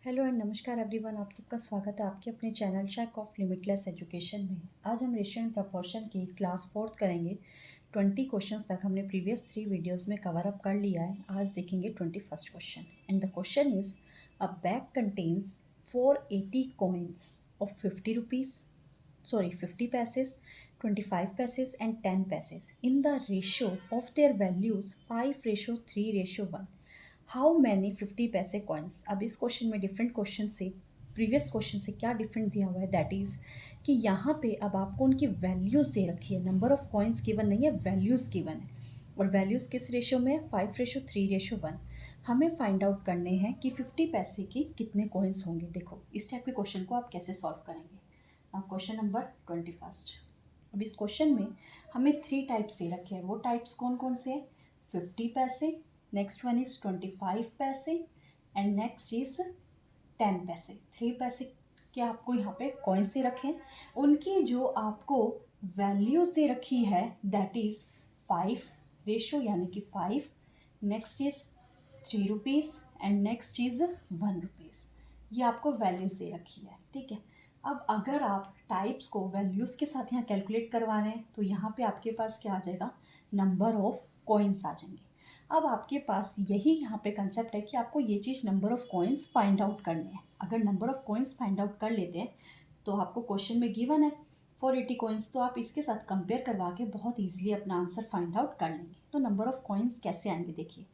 Hello and नमस्कार everyone, आप सबका स्वागत है आपके अपने channel shake of limitless education में। आज हम रेशियो एंड प्रपोर्शन की क्लास 4th करेंगे। 20 क्वेश्चंस तक हमने प्रीवियस 3 वीडियोस में कवर अप कर लिया है। आज देखेंगे 21st question and the question is a bag contains 480 coins of 50 rupees 50 paises, 25 paises and 10 paises in the ratio of their values 5:3:1। How many 50 paise coins. अब इस क्वेश्चन में डिफरेंट क्वेश्चन से प्रीवियस क्वेश्चन से क्या डिफरेंट दिया हुआ है, दैट इज़ कि यहाँ पे अब आपको उनकी वैल्यूज़ दे रखी है। नंबर ऑफ कॉइन्स गिवन नहीं है, वैल्यूज़ गिवन है। और वैल्यूज़ किस रेशियो में है? 5:3:1। हमें फाइंड आउट करने हैं कि 50 पैसे के कितने कॉइन्स होंगे। देखो इस टाइप के क्वेश्चन को आप कैसे सॉल्व करेंगे। अब क्वेश्चन नंबर 21। अब इस क्वेश्चन में हमें 3 टाइप्स दे रखे हैं। वो टाइप्स कौन कौन से हैं? 50 पैसे, नेक्स्ट वन इज 25 पैसे एंड नेक्स्ट इज 10 पैसे। 3 पैसे के आपको यहाँ पे कॉइन्स दे रखे हैं। उनकी जो आपको वैल्यूज दे रखी है दैट इज 5 रेशो यानी कि 5, next is 3 rupees and next is 1 rupees. ये आपको वैल्यूज दे रखी है, ठीक है। अब अगर आप टाइप्स को वैल्यूज के साथ यहाँ कैलकुलेट करवा रहे हैं तो यहाँ पे आपके पास क्या आ जाएगा? नंबर ऑफ कॉइन्स आ जाएंगे। अब आपके पास यही यहाँ पे कंसेप्ट है कि आपको ये चीज़ number of coins find out करनी है। अगर number of coins find out कर लेते हैं तो आपको क्वेश्चन में गिवन है 480 कॉइन्स, तो आप इसके साथ कंपेयर करवा के बहुत ईजिली अपना आंसर फाइंड आउट कर लेंगे। तो नंबर ऑफ कॉइन्स कैसे आएंगे, देखिए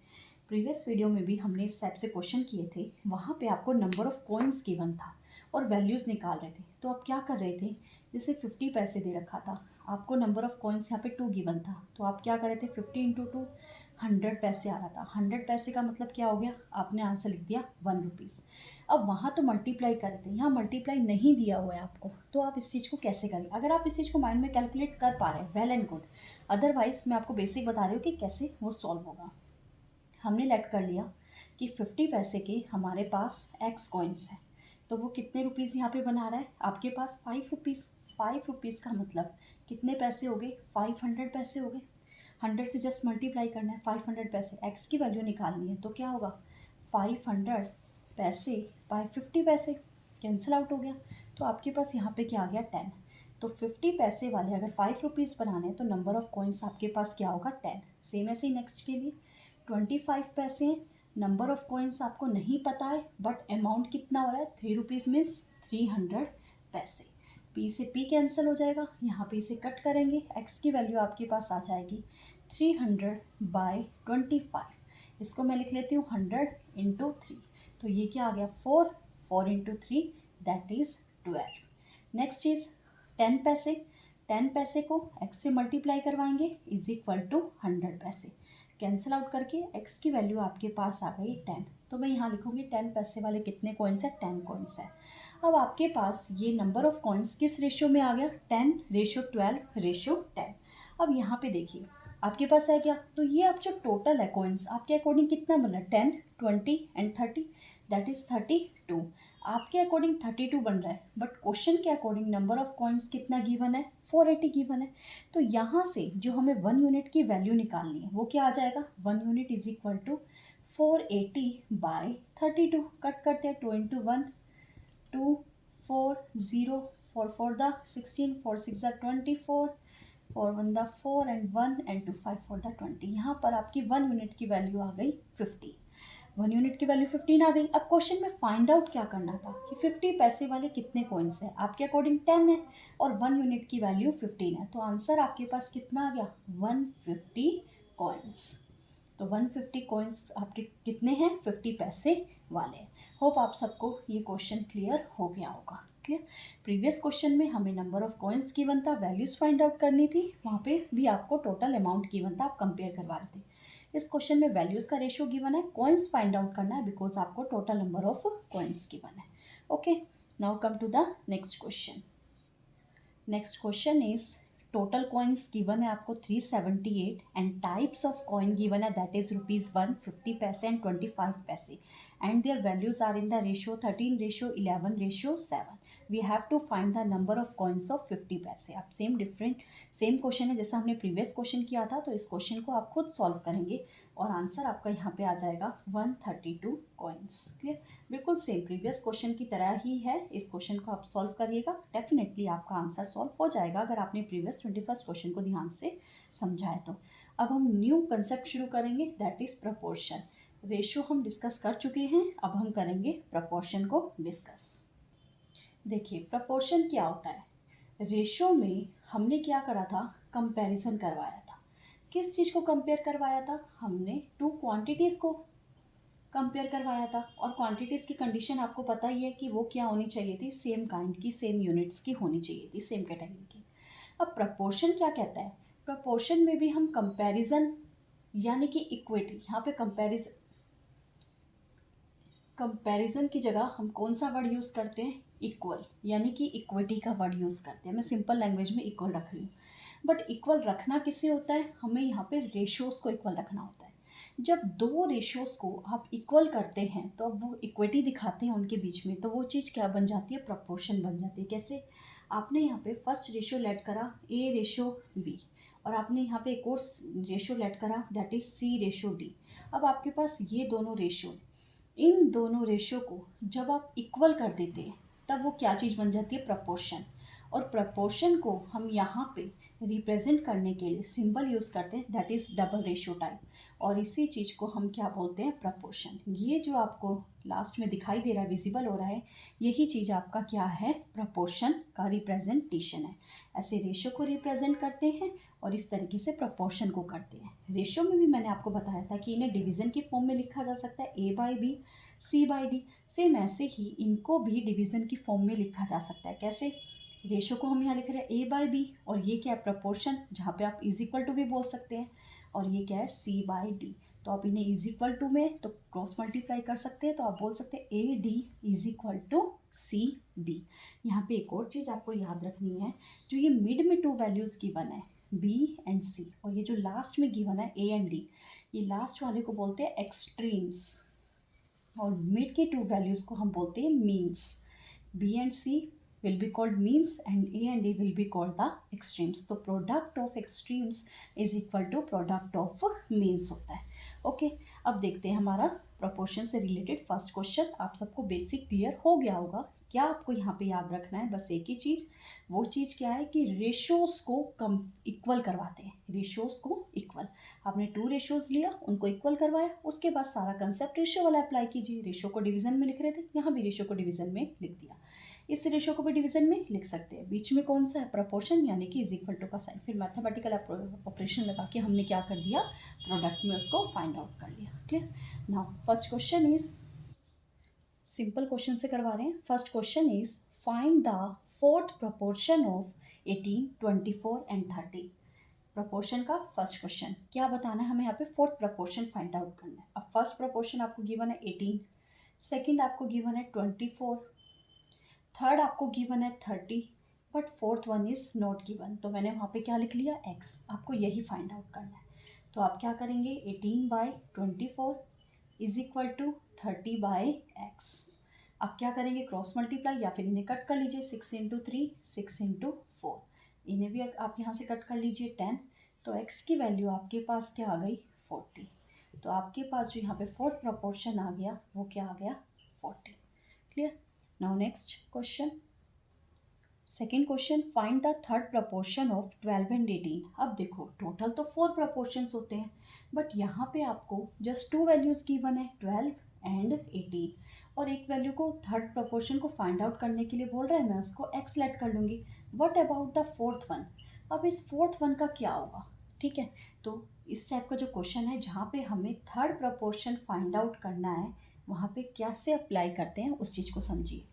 प्रीवियस वीडियो में भी हमने इस टाइप से क्वेश्चन किए थे। वहाँ पे आपको नंबर ऑफ कॉइन्स गिवन था और वैल्यूज़ निकाल रहे थे। तो आप क्या कर रहे थे, जैसे 50 पैसे दे रखा था, आपको नंबर ऑफ कॉइन्स यहाँ पे 2 गिवन था, तो आप क्या कर रहे थे? 50 इंटू 2, 100 पैसे आ रहा था। 100 पैसे का मतलब क्या हो गया? आपने आंसर लिख दिया 1 रुपीज़। अब वहाँ तो मल्टीप्लाई कर रहे थे, यहाँ मल्टीप्लाई नहीं दिया हुआ है आपको, तो आप इस चीज़ को कैसे करें? अगर आप इस चीज़ को माइंड में कैलकुलेट कर पा रहे हैं, वेल एंड गुड। अदरवाइज मैं आपको बेसिक बता रही हूँ कि कैसे वो सॉल्व होगा। हमने लेट कर लिया कि 50 पैसे के हमारे पास एक्स कॉइन्स हैं, तो वो कितने रुपीज़ यहाँ पे बना रहा है? आपके पास 5 रुपीज़। 5 रुपीज़ का मतलब कितने पैसे हो गए? 500 पैसे हो गए। 100 से जस्ट मल्टीप्लाई करना है, 500 पैसे, एक्स की वैल्यू निकालनी है, तो क्या होगा? 500 पैसे बाय 50 पैसे, कैंसिल आउट हो गया। तो आपके पास यहाँ पे क्या आ गया? 10। तो 50 पैसे वाले अगर 5 रुपीज़ बनाने हैं तो नंबर ऑफ कॉइन्स आपके पास क्या होगा? 10। सेम ऐसे ही नेक्स्ट के लिए 25 पैसे हैं, नंबर ऑफ कॉइन्स आपको नहीं पता है बट अमाउंट कितना हो रहा है? 3 रुपीज़ मीन्स 300 पैसे। पी से पी कैंसिल हो जाएगा, यहाँ पे इसे कट करेंगे, एक्स की वैल्यू आपके पास आ जाएगी 300/25। इसको मैं लिख लेती हूँ 100 इंटू 3, तो ये क्या आ गया? 4, 4 into 3 that is 12। Next is 10 पैसे। 10 पैसे को एक्स से मल्टीप्लाई करवाएंगे इज इक्वल टू 100 पैसे, कैंसिल आउट करके एक्स की वैल्यू आपके पास आ गई 10। तो मैं यहाँ लिखूँगी 10 पैसे वाले कितने कॉइन्स है? 10 कॉइन्स है। अब आपके पास ये नंबर ऑफ कॉइन्स किस रेशियो में आ गया? 10:12:10। अब यहाँ पे देखिए आपके पास है क्या? तो ये आप जो टोटल है कॉइन्स आपके अकॉर्डिंग कितना बन रहा है? 10, 20 एंड 30, दैट इज 32। आपके अकॉर्डिंग 32 बन रहा है बट क्वेश्चन के अकॉर्डिंग नंबर ऑफ कॉइन्स कितना गिवन है? 480 गिवन है। तो यहाँ से जो हमें 1 यूनिट की वैल्यू निकालनी है वो क्या आ जाएगा? 1 यूनिट इज इक्वल टू 480/32। कट करते हैं, 2 into 1 2, 4 0, 4 4 the 16, 4 6 the 24, 4 1 the 4 and 1 and 2 5 4 the 20। यहाँ पर आपकी 1 यूनिट की वैल्यू आ गई 50। 1 यूनिट की वैल्यू 15 आ गई। अब क्वेश्चन में फाइंड आउट क्या करना था कि 50 पैसे वाले कितने कॉइन्स हैं? आपके अकॉर्डिंग 10 है और 1 यूनिट की वैल्यू 15 है, तो आंसर आपके पास कितना आ गया? 150 कॉइन्स। तो 150 कॉइन्स आपके कितने हैं? 50 पैसे वाले। होप आप सबको ये क्वेश्चन क्लियर हो गया होगा। क्लियर? प्रीवियस क्वेश्चन में हमें नंबर ऑफ कॉइन्स गिवन था, वैल्यूज फाइंड आउट करनी थी, वहाँ पे भी आपको टोटल अमाउंट गिवन था, आप कंपेयर करवा रहे थे। इस क्वेश्चन में वैल्यूज का रेशियो गिवन है, कॉइन्स फाइंड आउट करना है बिकॉज आपको total number of coins given है। Okay, now come to the next question. Next question is total coins given है आपको 378 and types of coin given है दैट इज ₹1, 50 पैसे and 25 पैसे and their values are in the ratio 13, ratio 11, ratio 7. We have to find the number of coins of 50 पैसे. अब same question है जैसा हमने प्रीवियस क्वेश्चन किया था, तो इस क्वेश्चन को आप खुद सॉल्व करेंगे और आंसर आपका यहाँ पे आ जाएगा 132 कॉइन्स. क्लियर, बिल्कुल सेम प्रीवियस क्वेश्चन की तरह ही है. इस क्वेश्चन को आप सॉल्व करिएगा, डेफिनेटली आपका आंसर सॉल्व हो जाएगा अगर आपने प्रीवियस 21st क्वेश्चन को ध्यान से समझा है तो. अब हम न्यू कंसेप्ट शुरू करेंगे, दैट इज प्रपोर्शन. रेशियो हम डिस्कस कर चुके हैं, अब हम करेंगे प्रपोर्शन को डिस्कस. देखिए प्रपोर्शन क्या होता है. रेशियो में हमने क्या करा था, कंपैरिजन करवाया था. किस चीज़ को कंपेयर करवाया था, हमने टू क्वांटिटीज़ को कंपेयर करवाया था. और क्वांटिटीज़ की कंडीशन आपको पता ही है कि वो क्या होनी चाहिए थी, सेम काइंड की, सेम यूनिट्स की होनी चाहिए थी, सेम कैटेगरी की. अब प्रपोर्शन क्या कहता है, प्रपोर्शन में भी हम कंपैरिजन यानी कि इक्विटी, यहाँ पे कंपैरिजन की जगह हम कौन सा वर्ड यूज़ करते हैं, इक्वल, यानी कि इक्विटी का वर्ड यूज़ करते हैं. मैं सिंपल लैंग्वेज में इक्वल रख रही हूँ. बट इक्वल रखना किससे होता है, हमें यहाँ पे रेशियोज को इक्वल रखना होता है. जब दो रेशियोज को आप इक्वल करते हैं तो अब वो इक्विटी दिखाते हैं उनके बीच में, तो वो चीज़ क्या बन जाती है, प्रपोर्शन बन जाती है. कैसे, आपने यहाँ पे फर्स्ट रेशियो लेट करा ए रेशियो बी, और आपने यहाँ पे एक और रेशियो लेट करा that is C ratio D. अब आपके पास ये दोनों रेशियो, इन दोनों रेशियो को जब आप इक्वल कर देते हैं तब वो क्या चीज़ बन जाती है, प्रपोर्शन. और प्रपोर्शन को हम यहाँ पे रिप्रेजेंट करने के लिए सिंबल यूज़ करते हैं that is double ratio type. और इसी चीज़ को हम क्या बोलते हैं, प्रपोर्शन. ये जो आपको लास्ट में दिखाई दे रहा है, विजिबल हो रहा है, यही चीज़ आपका क्या है, प्रपोर्शन का रिप्रेजेंटेशन है. ऐसे रेशियो को रिप्रेजेंट करते हैं और इस तरीके से प्रपोर्शन को करते हैं. रेशियो में भी मैंने आपको बताया था कि इन्हें डिवीज़न की फॉर्म में लिखा जा सकता है, A by B, C by D. Same ऐसे ही इनको भी डिवीज़न की फॉर्म में लिखा जा सकता है. कैसे, रेशियो को हम यहाँ लिख रहे हैं ए बाई बी, और ये क्या है, प्रपोर्शन, जहाँ पे आप इज इक्वल टू भी बोल सकते हैं. और ये क्या है, सी बाई डी. तो आप इन्हें इज इक्वल टू में तो क्रॉस मल्टीप्लाई कर सकते हैं, तो आप बोल सकते हैं A D is equal to C B. यहाँ पे एक और चीज़ आपको याद रखनी है, जो ये मिड में टू वैल्यूज़ गिवन है बी एंड सी, और ये जो लास्ट में गिवन है ए एंड डी, ये लास्ट वाले को बोलते हैं एक्सट्रीम्स, और मिड के टू वैल्यूज़ को हम बोलते हैं means. B and C will be called means and A and D will be called the extremes. तो product of extremes is equal to product of means होता है. ओके, अब देखते हैं हमारा proportion से रिलेटेड फर्स्ट क्वेश्चन. आप सबको बेसिक क्लियर हो गया होगा. क्या आपको यहाँ पे याद रखना है, बस एक ही चीज़. वो चीज़ क्या है कि रेशियोज को कम इक्वल करवाते हैं. रेशियोज को इक्वल, आपने टू रेशियोज लिया, उनको इक्वल करवाया, उसके बाद सारा कंसेप्ट रेशियो वाला अप्लाई कीजिए. रेशियो को डिवीजन में लिख रहे थे, यहाँ भी रेशियो को डिवीजन में लिख दिया. इस रेशियो को भी डिवीजन में लिख सकते हैं. बीच में कौन सा है, प्रपोर्शन, यानी कि इज इक्वल टू का साइन. फिर मैथमेटिकल ऑपरेशन लगा के हमने क्या कर दिया, प्रोडक्ट में उसको फाइंड आउट कर लिया. Clear. Now first question is simple question से करवा रहे हैं. First question is find the fourth proportion of 18, 24 and 30. Proportion का फर्स्ट क्वेश्चन क्या बताना है हमें, यहाँ पे फोर्थ प्रपोर्शन फाइंड आउट करना है. अब फर्स्ट प्रपोर्शन आपको गिवन है 18, सेकेंड आपको गिवन है 24, थर्ड आपको गिवन है 30, but fourth one is not given. तो मैंने वहाँ पे क्या लिख लिया, x. आपको यही फाइंड आउट करना है. तो आप क्या करेंगे, 18 by 24 is equal to 30 by x. अब क्या करेंगे, क्रॉस मल्टीप्लाई, या फिर इन्हें कट कर लीजिए, 6 इंटू 3, 6 इंटू 4. इन्हें भी आप यहाँ से कट कर लीजिए 10. तो x की वैल्यू आपके पास क्या आ गई, 40. तो आपके पास जो यहाँ पे फोर्थ प्रपोर्शन आ गया वो क्या आ गया, 40. Clear. Now next question. Second question, find the third proportion of 12 and 18. अब देखो टोटल तो 4 प्रपोर्शंस होते हैं, बट यहाँ पे आपको जस्ट 2 वैल्यूज़ गिवन है, 12 एंड 18, और एक वैल्यू को थर्ड प्रपोर्शन को फाइंड आउट करने के लिए बोल रहा है, मैं उसको x लेट कर लूँगी. What about the fourth one. अब इस फोर्थ वन का क्या होगा, ठीक है. तो इस टाइप का जो क्वेश्चन है जहाँ पे हमें थर्ड प्रपोर्शन फाइंड आउट करना है, वहाँ पे कैसे अप्लाई करते हैं उस चीज़ को समझिए.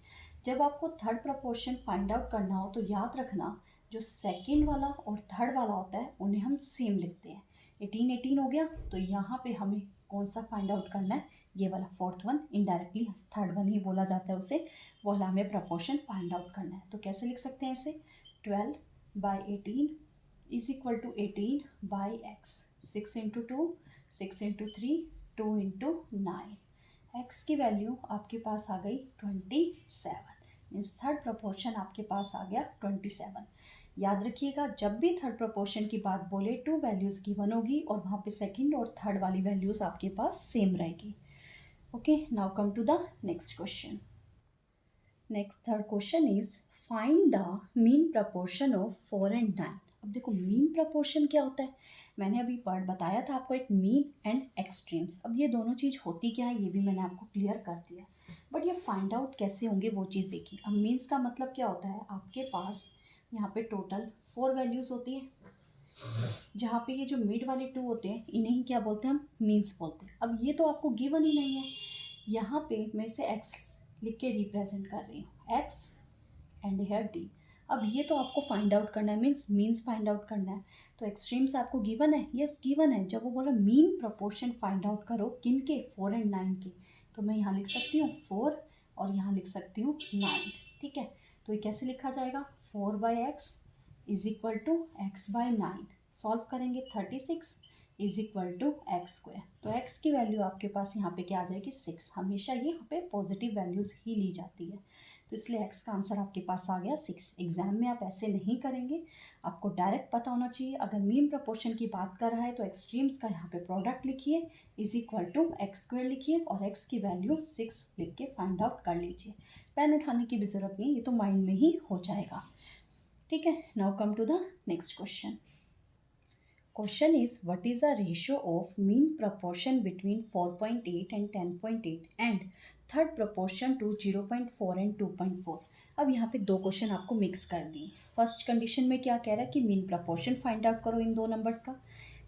जब आपको थर्ड प्रपोर्शन फाइंड आउट करना हो तो याद रखना, जो सेकेंड वाला और थर्ड वाला होता है उन्हें हम सेम लिखते हैं. 18 18 हो गया, तो यहाँ पे हमें कौन सा फाइंड आउट करना है, ये वाला fourth one, indirectly third one ही बोला जाता है उसे, वो वाला हमें प्रपोर्शन फाइंड आउट करना है. तो कैसे लिख सकते हैं इसे, 12 by 18 is equal to 18 by x. 6 into 2, 6 into 3, 2 into 9. x की वैल्यू आपके पास आ गई 27, मीन्स थर्ड प्रपोर्शन आपके पास आ गया 27। याद रखिएगा जब भी थर्ड प्रपोर्शन की बात बोले 2 वैल्यूज़ गिवन होगी और वहाँ पे सेकंड और थर्ड वाली वैल्यूज़ आपके पास सेम रहेगी। Okay, now come to the next question. Next third question is find the mean proportion of 4 and 9। अब देखो मीन प्रपोर्शन क्या होता है, मैंने अभी वर्ड बताया था आपको, एक मीन एंड एक्सट्रीम्स। अब ये दोनों चीज़ होती क्या है ये भी मैंने आपको क्लियर कर दिया, बट ये फाइंड आउट कैसे होंगे वो चीज़ देखिए। अब मीन्स का मतलब क्या होता है, आपके पास यहाँ पे टोटल 4 वैल्यूज़ होती है, जहाँ पे ये जो मिड वाले 2 होते हैं इन्हें ही क्या बोलते हैं, हम मीन्स बोलते हैं। अब ये तो आपको गिवन ही नहीं है, यहाँ पे मैं इसे एक्स लिख के रिप्रेजेंट कर रही हूँ, एक्स एंड हेयर डी। अब ये तो आपको फाइंड आउट करना है, मीन्स फाइंड आउट करना है। तो एक्सट्रीम्स आपको गिवन है, यस गिवन है। जब वो बोला मीन प्रपोर्शन फाइंड आउट करो किन के, 4 and 9 के, तो मैं यहाँ लिख सकती हूँ 4 और यहाँ लिख सकती हूँ 9। ठीक है, तो ये कैसे लिखा जाएगा, 4/x is equal to x by 9। Solve करेंगे 36 is equal to x square. तो x की वैल्यू आपके पास यहाँ पे क्या आ जाएगी, 6। हमेशा ये यहाँ पे पॉजिटिव वैल्यूज़ ही ली जाती है, तो इसलिए x का आंसर आपके पास आ गया 6। एग्जाम में आप ऐसे नहीं करेंगे, आपको डायरेक्ट पता होना चाहिए। अगर मीन प्रपोर्शन की बात कर रहा है तो एक्सट्रीम्स का यहाँ पे प्रोडक्ट लिखिए, is equal to x square लिखिए और x की वैल्यू 6 लिख के फाइंड आउट कर लीजिए। पेन उठाने की भी ज़रूरत नहीं, ये तो माइंड में ही हो जाएगा। ठीक है, now come to the next question. Question is what is the ratio of mean proportion between 4.8 and 10.8 and third proportion to 0.4 and 2.4। अब यहाँ पे दो क्वेश्चन आपको मिक्स कर दिए। फर्स्ट कंडीशन में क्या कह रहा है कि मीन प्रपोर्शन फाइंड आउट करो इन दो नंबर्स का,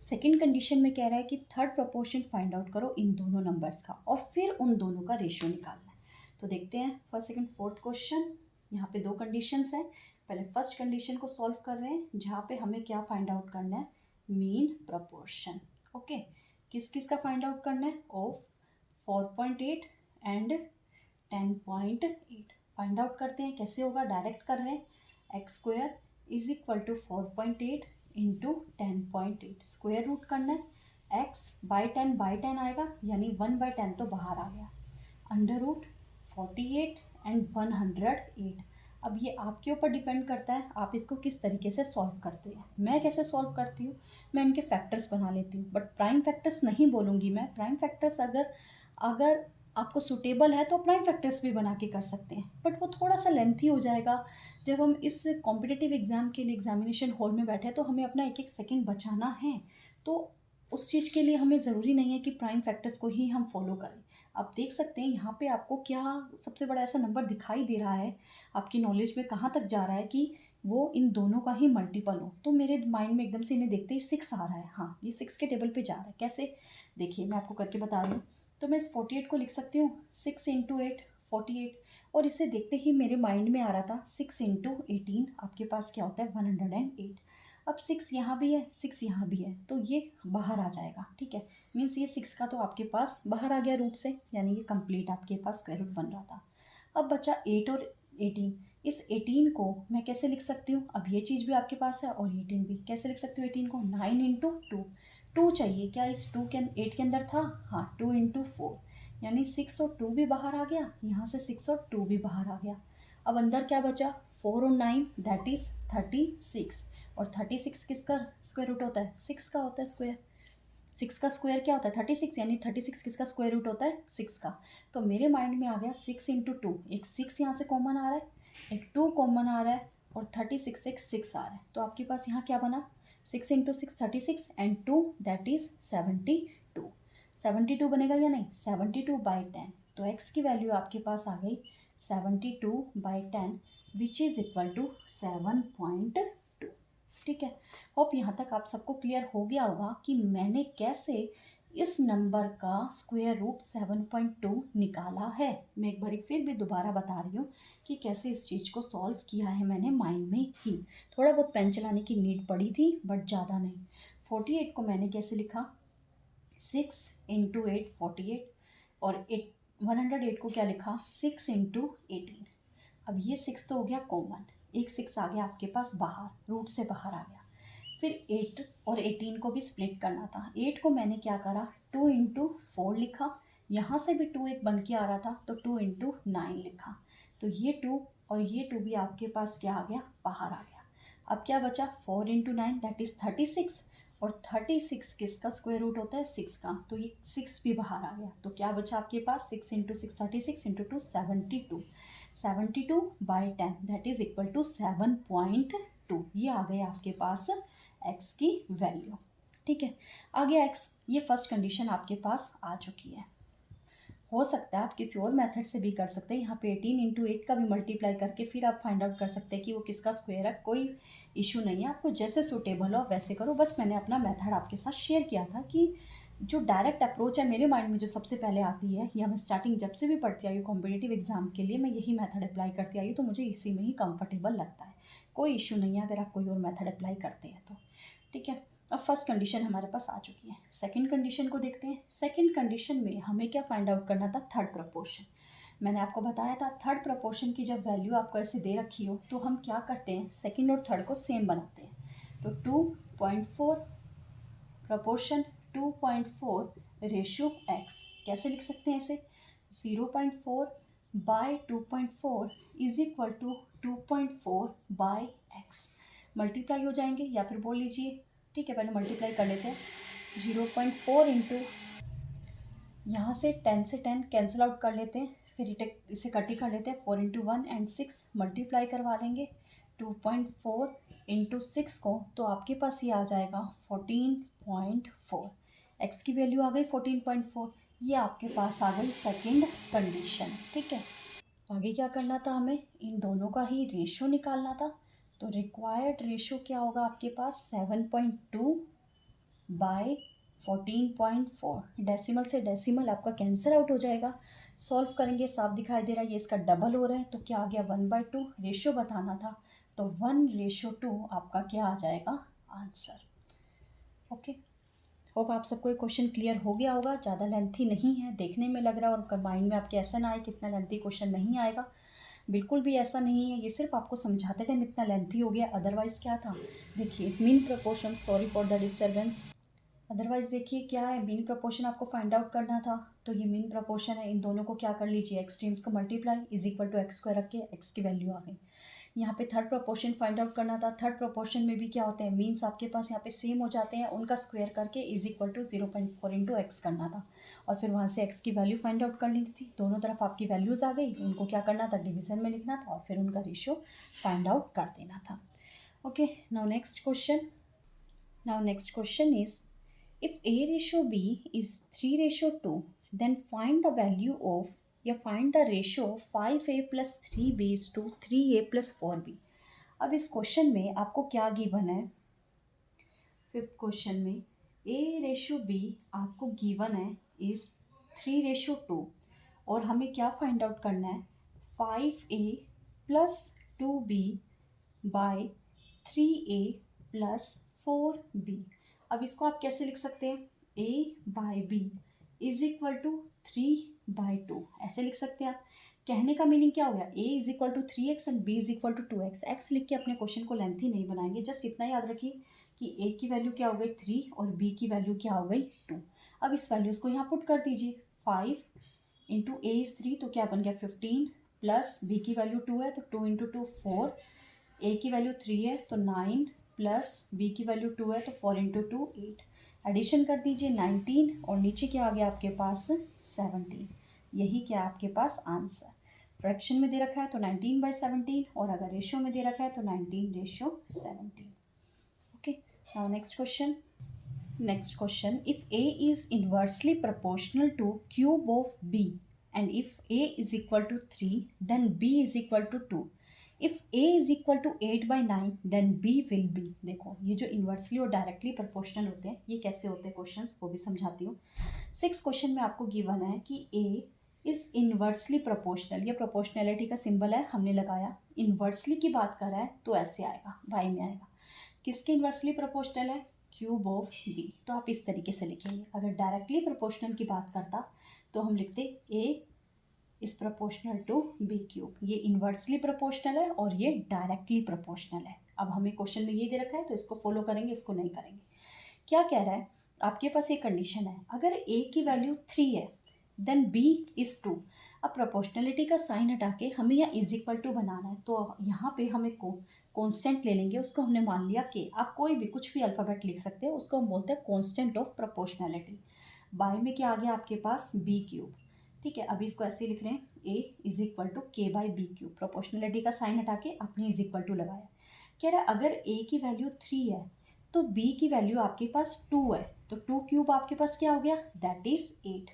सेकंड कंडीशन में कह रहा है कि थर्ड प्रपोर्शन फाइंड आउट करो इन दोनों नंबर्स का और फिर उन दोनों का रेशियो निकालना है। तो देखते हैं फर्स्ट सेकंड फोर्थ क्वेश्चन। यहाँ पे दो कंडीशंस हैं, पहले फर्स्ट कंडीशन को सॉल्व कर रहे हैं जहाँ पे हमें क्या फाइंड आउट करना है, मीन प्रपोर्शन। ओके, किस किस का फाइंड आउट करना है, ऑफ 4.8 एंड 10.8 फाइंड आउट करते हैं। कैसे होगा, डायरेक्ट कर रहे हैं, x square is equal to 4.8 into 10.8, square root करना है, एक्स बाई 10 आएगा यानी 1/10 तो बाहर आ गया, अंडर रूट 48 एंड 108। अब ये आपके ऊपर डिपेंड करता है आप इसको किस तरीके से सॉल्व करते हैं। मैं कैसे सॉल्व करती हूँ, मैं इनके फैक्टर्स बना लेती हूँ, बट प्राइम फैक्टर्स नहीं बोलूँगी मैं। प्राइम फैक्टर्स अगर अगर आपको सूटेबल है तो प्राइम फैक्टर्स भी बना के कर सकते हैं, बट वो थोड़ा सा लेंथी हो जाएगा। जब हम इस कॉम्पिटिटिव एग्ज़ाम के लिए एग्जामिनेशन हॉल में बैठे तो हमें अपना एक एक सेकेंड बचाना है, तो उस चीज़ के लिए हमें ज़रूरी नहीं है कि प्राइम फैक्टर्स को ही हम फॉलो करें। आप देख सकते हैं यहाँ पे आपको क्या सबसे बड़ा ऐसा नंबर दिखाई दे रहा है, आपकी नॉलेज में कहाँ तक जा रहा है कि वो इन दोनों का ही मल्टीपल हो। तो मेरे माइंड में एकदम से इन्हें देखते ही 6 आ रहा है, हाँ ये 6 के टेबल पे जा रहा है। कैसे, देखिए मैं आपको करके बता रही हूँ। तो मैं इस 48 को लिख सकती हूँ 6 इंटू 8 48, और इसे देखते ही मेरे माइंड में आ रहा था 6 इंटू 18 आपके पास क्या होता है 108। अब 6 यहाँ भी है 6 यहाँ भी है तो ये बाहर आ जाएगा। ठीक है, मीन्स ये 6 का तो आपके पास बाहर आ गया रूट से, यानी ये कंप्लीट आपके पास स्क्वायर रूट बन रहा था। अब बचा 8 और 18। इस 18 को मैं कैसे लिख सकती हूँ, अब ये चीज़ भी आपके पास है और 18 भी। कैसे लिख सकती हूँ 18 को, 9 इंटू 2। 2 चाहिए क्या इस 8 के अंदर था, हाँ 2 इंटू 4, यानी 6 और 2 भी बाहर आ गया, यहाँ से 6 और 2 भी बाहर आ गया। अब अंदर क्या बचा, 4 और 9 दैट इज़ 36, और 36 किसका स्क्वायर रूट होता है, 6 का होता है स्क्वायर। 6 का स्क्वायर क्या होता है 36, यानी 36 किसका स्क्वायर रूट होता है 6 का। तो मेरे माइंड में आ गया 6 इंटू 2, एक 6 यहाँ से कॉमन आ रहा है, एक 2 कॉमन आ रहा है और 36 एक 6 आ रहा है। तो आपके पास यहाँ क्या बना, 6 इंटू 6 36 एंड 2 दैट इज़ 72। 72 बनेगा या नहीं, 72/10। तो x की वैल्यू आपके पास आ गई 72/10 विच इज़ इक्वल टू 7.2। ठीक है, होप यहाँ तक आप सबको क्लियर हो गया होगा कि मैंने कैसे इस नंबर का स्क्वायर रूट 7.2 निकाला है। मैं एक बार फिर भी दोबारा बता रही हूँ कि कैसे इस चीज़ को सॉल्व किया है मैंने माइंड में ही। थोड़ा बहुत पेन चलाने की नीड पड़ी थी बट ज़्यादा नहीं। 48 को मैंने कैसे लिखा, 6 इंटू 8 48, और 108 को क्या लिखा 6 इंटू 18। अब ये 6 तो हो गया कॉमन, एक 6 आ गया आपके पास बाहर, रूट से बाहर आ गया। फिर 8 और 18 को भी स्प्लिट करना था। 8 को मैंने क्या करा 2 इंटू 4 लिखा, यहाँ से भी 2 एक बन के आ रहा था तो 2 इंटू 9 लिखा, तो ये 2 और ये 2 भी आपके पास क्या आ गया, बाहर आ गया। अब क्या बचा, 4 इंटू 9 दैट इज़ 36, और 36 किसका स्क्वायर रूट होता है, 6 का, तो ये 6 भी बाहर आ गया। तो क्या बचा आपके पास, 6 into 6 36 into 2 72, 72 by 10 that is equal to 7.2। ये आ गया आपके पास x की वैल्यू। ठीक है, आगे x, ये फर्स्ट कंडीशन आपके पास आ चुकी है। हो सकता है आप किसी और मेथड से भी कर सकते हैं, यहाँ पे 18 इंटू 8 का भी मल्टीप्लाई करके फिर आप फाइंड आउट कर सकते हैं कि वो किसका स्क्वायर है, कोई इशू नहीं है, आपको जैसे सूटेबल हो आप वैसे करो। बस मैंने अपना मेथड आपके साथ शेयर किया था कि जो डायरेक्ट अप्रोच है मेरे माइंड में जो सबसे पहले आती है, या मैं स्टार्टिंग जब से भी पढ़ती आई हूँ कॉम्पिटिटिव एग्जाम के लिए, मैं यही मेथड अप्लाई करती आई हूँ, तो मुझे इसी में ही कंफर्टेबल लगता है। कोई इशू नहीं है अगर आप कोई और मेथड अप्लाई करते हैं तो। ठीक है, अब फर्स्ट कंडीशन हमारे पास आ चुकी है, सेकंड कंडीशन को देखते हैं। सेकंड कंडीशन में हमें क्या फाइंड आउट करना था, थर्ड प्रपोर्शन। मैंने आपको बताया था थर्ड प्रपोर्शन की जब वैल्यू आपको ऐसे दे रखी हो तो हम क्या करते हैं, सेकंड और थर्ड को सेम बनाते हैं। तो 2.4 प्रपोर्शन 2.4 रेशियो x, कैसे लिख सकते हैं इसे, 0.4 by 2.4 is equal to 2.4 by x, multiply हो जाएंगे या फिर बोल लीजिए, ठीक है पहले मल्टीप्लाई कर लेते हैं। 0.4 इंटू, यहाँ से 10 से 10 कैंसिल आउट कर लेते हैं, फिर इसे कटी कर लेते हैं, 4 इंटू 1 एंड 6 मल्टीप्लाई करवा देंगे 2.4 इंटू 6 को, तो आपके पास ये आ जाएगा 14.4। एक्स की वैल्यू आ गई 14.4, ये आपके पास आ गई सेकंड कंडीशन। ठीक है, आगे क्या करना था, हमें इन दोनों का ही रेशो निकालना था। तो रिक्वायर्ड रेशो क्या होगा आपके पास, 7.2 बाय 14.4, डेसिमल से डेसिमल आपका कैंसिल आउट हो जाएगा। सॉल्व करेंगे, साफ दिखाई दे रहा है ये इसका डबल हो रहा है, तो क्या आ गया 1/2, रेशो बताना था तो 1:2 आपका क्या आ जाएगा आंसर। ओके, होप आप सबको ये क्वेश्चन क्लियर हो गया होगा, ज़्यादा लेंथी नहीं है, देखने में लग रहा है और माइंड में आपके ऐसा ना आए कि इतना लेंथी क्वेश्चन नहीं आएगा, बिल्कुल भी ऐसा नहीं है, ये सिर्फ आपको समझाते टाइम इतना लेंथी हो गया, अदरवाइज़ क्या था, देखिए mean proportion, sorry for the disturbance, otherwise देखिए क्या है, मीन प्रपोर्शन आपको फाइंड आउट करना था, तो ये मीन प्रपोर्शन है, इन दोनों को क्या कर लीजिए, एक्सट्रीम्स को multiply is equal to x square रख के एक्स की वैल्यू आ गई। यहाँ पे थर्ड प्रपोर्शन फाइंड आउट करना था, थर्ड प्रपोर्शन में भी क्या होते हैं, मीन्स आपके पास यहाँ पे सेम हो जाते हैं, उनका स्क्वायर करके is equal to 0.4 into x करना था, और फिर वहाँ से एक्स की वैल्यू फाइंड आउट करनी थी, दोनों तरफ आपकी वैल्यूज़ आ गई, उनको क्या करना था, डिवीजन में लिखना था और फिर उनका रेशियो फाइंड आउट कर देना था। Okay, now next question is, if A ratio B is 3:2, then find the value of, या find the ratio of 5A plus 3B is to 3A plus 4B। अब इस क्वेश्चन में आपको क्या given है, फिफ्थ क्वेश्चन में A ratio B आपको given है इज 3:2, और हमें क्या फाइंड आउट करना है, 5A plus 2B bye 3A plus 4B। अब इसको आप कैसे लिख सकते हैं, A by B is equal to 3/2, ऐसे लिख सकते हैं आप। कहने का मीनिंग क्या हो गया, A is equal to 3x and B is equal to 2x। X लिख के अपने क्वेश्चन को लेंथी नहीं बनाएंगे, जस्ट इतना याद रखिए कि A की वैल्यू क्या हो गई 3 और B की वैल्यू क्या हो गई 2। अब इस वैल्यूज को यहाँ पुट कर दीजिए, 5 इंटू A इज 3 तो क्या बन गया 15, प्लस B की वैल्यू 2 है तो 2 इंटू 2 4, A की वैल्यू 3 है तो 9, प्लस B की वैल्यू 2 है तो 4 इंटू 2 8, एडिशन कर दीजिए 19, और नीचे क्या आ गया आपके पास 17। यही क्या आपके पास आंसर, फ्रैक्शन में दे रखा है तो 19/17, और अगर रेशियो में दे रखा है तो 19:17। Okay, now next question, if A is inversely proportional to cube of B and if A is equal to 3 then B is equal to 2, if A is equal to 8/9 then B will be. देखो ये जो inversely और directly proportional होते हैं ये कैसे होते हैं क्वेश्चंस, वो भी समझाती हूँ। 6 क्वेश्चन में आपको गिवन है कि A इज इन्वर्सली प्रोपोर्शनल, ये प्रोपोर्शनैलिटी का सिंबल है हमने लगाया, इन्वर्सली की बात कर रहा है तो ऐसे आएगा, वाई में आएगा, किसके इन्वर्सली प्रोपोर्शनल है, क्यूब ऑफ B, तो आप इस तरीके से लिखेंगे। अगर डायरेक्टली प्रोपोर्शनल की बात करता तो हम लिखते A is proportional to B cube, ये इन्वर्सली प्रोपोर्शनल है और ये डायरेक्टली प्रोपोर्शनल है। अब हमें क्वेश्चन में ये दे रखा है तो इसको फॉलो करेंगे, इसको नहीं करेंगे। क्या कह रहा है, आपके पास एक कंडीशन है, अगर A की वैल्यू 3 है देन b इज़ 2। अब प्रोपोर्शनलिटी का साइन हटा के हमें यहाँ इज इक्वल टू बनाना है, तो यहाँ पे हम एक कॉन्स्टेंट ले लेंगे, उसको हमने मान लिया के। आप कोई भी कुछ भी अल्फ़ाबेट लिख सकते हैं, उसको हम बोलते हैं कॉन्स्टेंट ऑफ प्रोपोर्शनलिटी। बाय में क्या आ गया आपके पास बी क्यूब। ठीक है, अभी इसको ऐसे लिख रहे हैं, ए इज इक्वल टू के बाई बी क्यूब। प्रोपोर्शनलिटी का साइन हटा के आपने इज इक्वल टू लगाया। कह रहा है अगर ए की वैल्यू 3 है तो बी की वैल्यू आपके पास 2 है, तो 2 क्यूब आपके पास क्या हो गया, दैट इज 8।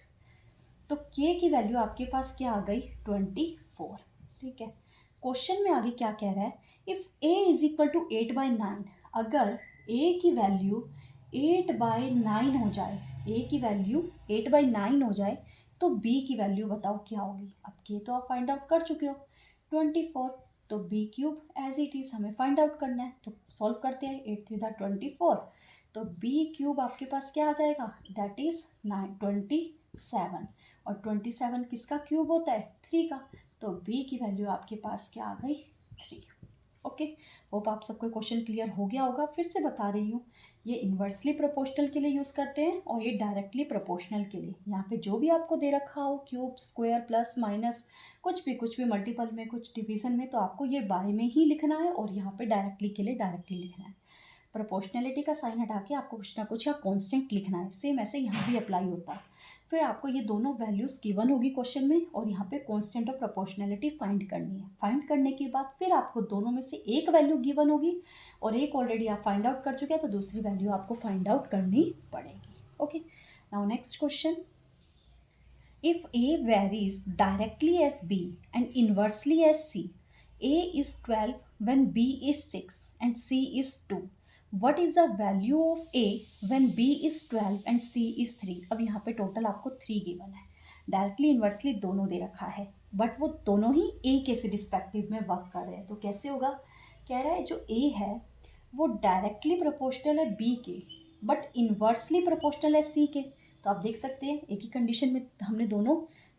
तो के की वैल्यू आपके पास क्या आ गई, 24। ठीक है, क्वेश्चन में आगे क्या कह रहा है, if A is equal to 8/9, अगर ए की वैल्यू 8/9 हो जाए, ए की वैल्यू 8/9 हो जाए, तो बी की वैल्यू बताओ क्या होगी। अब के तो आप फाइंड आउट कर चुके हो, 24, तो B cube as it is हमें फाइंड आउट करना है, तो सॉल्व करते हैं। 8 3 24, तो बी क्यूब आपके पास क्या आ जाएगा, दैट इज 27। और 27 किसका क्यूब होता है, 3 का, तो बी की वैल्यू आपके पास क्या आ गई, 3। ओके, होप आप सबको क्वेश्चन क्लियर हो गया होगा। फिर से बता रही हूँ, ये इन्वर्सली प्रोपोर्शनल के लिए यूज़ करते हैं और ये डायरेक्टली प्रोपोर्शनल के लिए। यहाँ पे जो भी आपको दे रखा हो, क्यूब, स्क्वायर, प्लस माइनस, कुछ भी मल्टीपल में, कुछ डिवीजन में, तो आपको ये बारे में ही लिखना है और यहाँ पे डायरेक्टली के लिए डायरेक्टली लिखना है। प्रोपोर्शनलिटी का साइन हटा के आपको कुछ ना कुछ या कॉन्स्टेंट लिखना है। सेम ऐसे यहाँ भी अप्लाई होता है। फिर आपको ये दोनों वैल्यूज़ गिवन होगी क्वेश्चन में और यहाँ पे कॉन्स्टेंट ऑफ प्रोपोर्शनलिटी फाइंड करनी है। फाइंड करने के बाद फिर आपको दोनों में से एक वैल्यू गिवन होगी और एक ऑलरेडी आप फाइंड आउट कर चुके हैं, तो दूसरी वैल्यू आपको फाइंड आउट करनी पड़ेगी। Okay, now next question, if A varies directly as B and inversely as C, A is 12 when B is 6 and C is 2, what is the value of A when B is 12 and C is 3। अब यहाँ पे total आपको 3 given है, directly inversely दोनों दे रखा है, but वो दोनों ही A के से रिस्पेक्टिव में वर्क कर रहे हैं। तो कैसे होगा, कह रहा है जो A है वो डायरेक्टली प्रोपोर्शनल है B के, बट इन्वर्सली प्रोपोर्शनल है C के। तो आप देख सकते हैं एक ही कंडीशन में हमने दोनों,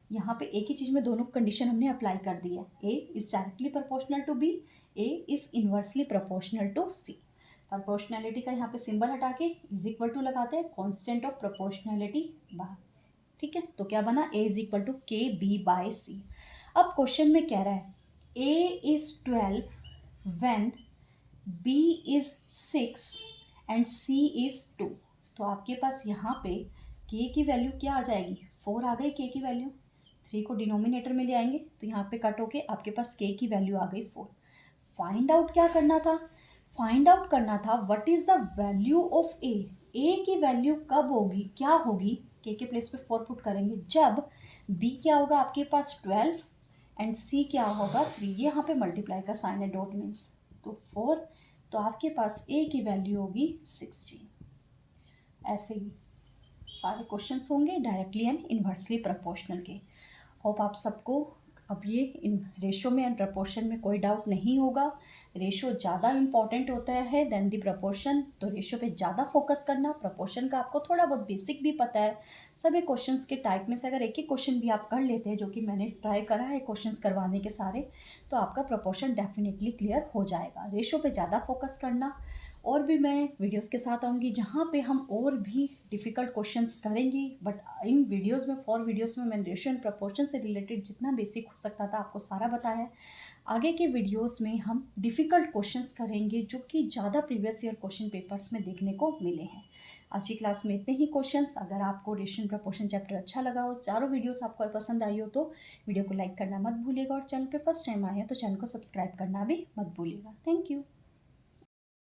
यहाँ पे एक ही चीज़ में दोनों कंडीशन हमने अप्लाई कर दी है। A is directly proportional to B, A is inversely proportional to C. Proportionality का यहाँ पे सिंबल हटा के इज इक्वल टू लगाते हैं, कॉन्स्टेंट ऑफ प्रोपोर्शनलिटी बाय। ठीक है, तो क्या बना, A is equal to k B by C. अब क्वेश्चन में कह रहा है A is 12 when B is 6 and C is 2। तो आपके पास यहाँ पे के की वैल्यू क्या आ जाएगी, 4 आ गई के की वैल्यू। 3 को डिनोमिनेटर में ले आएंगे तो यहाँ पे कट होके आपके पास के की वैल्यू आ गई 4। फाइंड आउट क्या करना था, फाइंड आउट करना था what is the value of A. A की वैल्यू कब होगी, क्या होगी, के प्लेस पे 4 पुट करेंगे जब बी क्या होगा आपके पास 12 एंड सी क्या होगा 3। ये यहाँ पे मल्टीप्लाई का साइन है, डॉट मीन्स, तो 4, तो आपके पास ए की वैल्यू होगी 16। ऐसे ही सारे क्वेश्चंस होंगे डायरेक्टली एंड इन्वर्सली प्रोपोर्शनल के। होप आप सबको अब ये इन रेशो में एंड प्रपोर्शन में कोई डाउट नहीं होगा। रेशो ज़्यादा इंपॉर्टेंट होता है देन दी प्रपोर्शन, तो रेशो पे ज़्यादा फोकस करना। प्रपोर्शन का आपको थोड़ा बहुत बेसिक भी पता है। सभी क्वेश्चंस के टाइप में से अगर एक ही क्वेश्चन भी आप कर लेते हैं, जो कि मैंने ट्राई करा है क्वेश्चंस करवाने के सारे, तो आपका प्रपोर्शन डेफिनेटली क्लियर हो जाएगा। रेशो पे ज़्यादा फोकस करना। और भी मैं वीडियोस के साथ आऊँगी जहाँ पे हम और भी डिफ़िकल्ट क्वेश्चंस करेंगे, बट इन वीडियोस में 4 वीडियोस में मैंने रेशियो एंड प्रपोर्शन से रिलेटेड जितना बेसिक हो सकता था आपको सारा बताया है। आगे के वीडियोस में हम डिफ़िकल्ट क्वेश्चंस करेंगे जो कि ज़्यादा प्रीवियस ईयर क्वेश्चन पेपर्स में देखने को मिले हैं। आज की क्लास में इतने ही क्वेश्चंस। अगर आपको रेशियो एंड प्रपोर्शन चैप्टर अच्छा लगा हो, चारों वीडियोस आपको पसंद आई हो, तो वीडियो को लाइक करना मत भूलिएगा और चैनल पे फर्स्ट टाइम आए हैं तो चैनल को सब्सक्राइब करना भी मत भूलिएगा। Thank you.